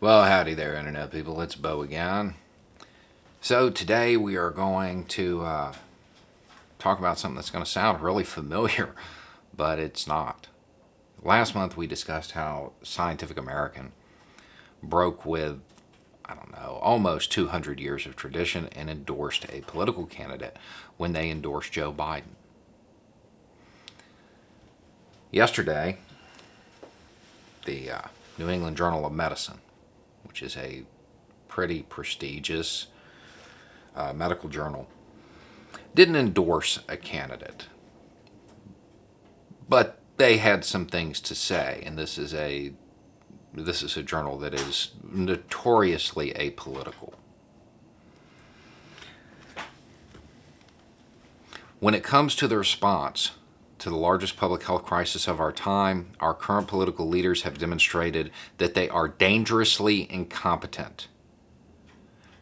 Well, howdy there, Internet people. It's Bo again. So, today we are going to talk about something that's going to sound really familiar, but it's not. Last month we discussed how Scientific American broke with, almost 200 years of tradition and endorsed a political candidate when they endorsed Joe Biden. Yesterday, the New England Journal of Medicine, which is a pretty prestigious medical journal, didn't endorse a candidate, but they had some things to say, and this is a journal that is notoriously apolitical. When it comes to the response to the largest public health crisis of our time, our current political leaders have demonstrated that they are dangerously incompetent.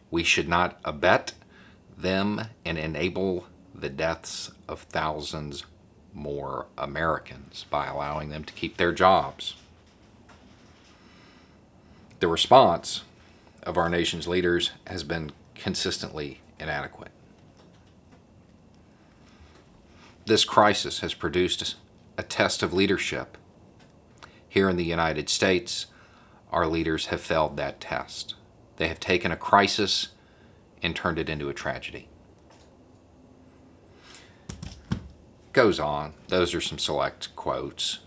We should not abet them and enable the deaths of thousands more Americans by allowing them to keep their jobs. The response of our nation's leaders has been consistently inadequate. This crisis has produced a test of leadership. Here in the United States, our leaders have failed that test. They have taken a crisis and turned it into a tragedy. Goes on. Those are some select quotes.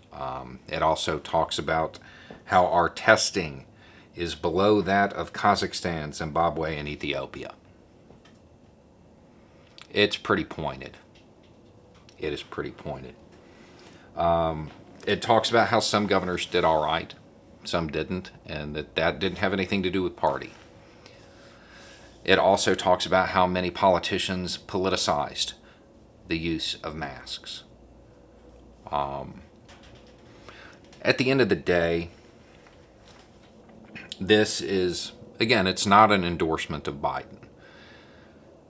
It also talks about how our testing is below that of Kazakhstan, Zimbabwe, and Ethiopia. It's pretty pointed. It is pretty pointed. It talks about how some governors did all right, some didn't, and that didn't have anything to do with party. It also talks about how many politicians politicized the use of masks. At the end of the day, this is, again, it's not an endorsement of Biden.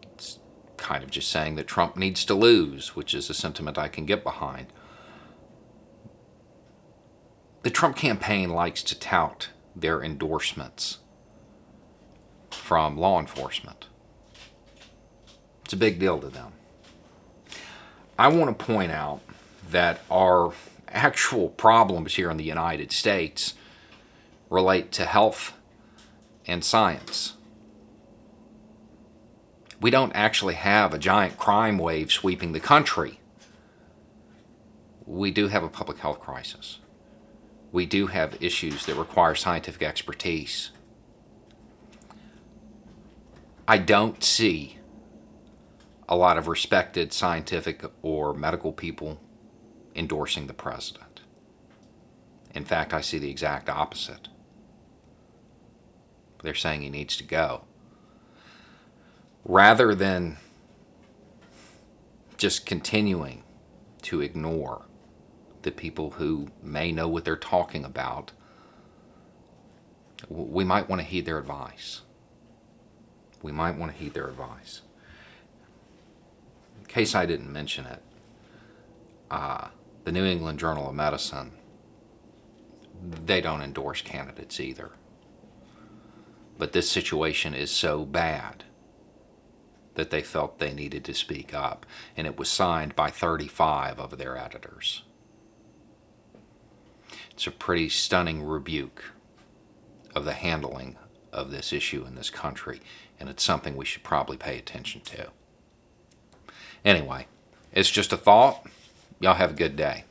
It's kind of just saying that Trump needs to lose, which is a sentiment I can get behind. The Trump campaign likes to tout their endorsements from law enforcement. It's a big deal to them. I want to point out that our actual problems here in the United States relate to health and science. We don't actually have a giant crime wave sweeping the country. We do have a public health crisis. We do have issues that require scientific expertise. I don't see a lot of respected scientific or medical people endorsing the president. In fact, I see the exact opposite. They're saying he needs to go. Rather than just continuing to ignore the people who may know what they're talking about, we might want to heed their advice. We might want to heed their advice. In case I didn't mention it, the New England Journal of Medicine, they don't endorse candidates either. But this situation is so bad that they felt they needed to speak up, and it was signed by 35 of their editors. It's a pretty stunning rebuke of the handling of this issue in this country, and it's something we should probably pay attention to. Anyway, it's just a thought. Y'all have a good day.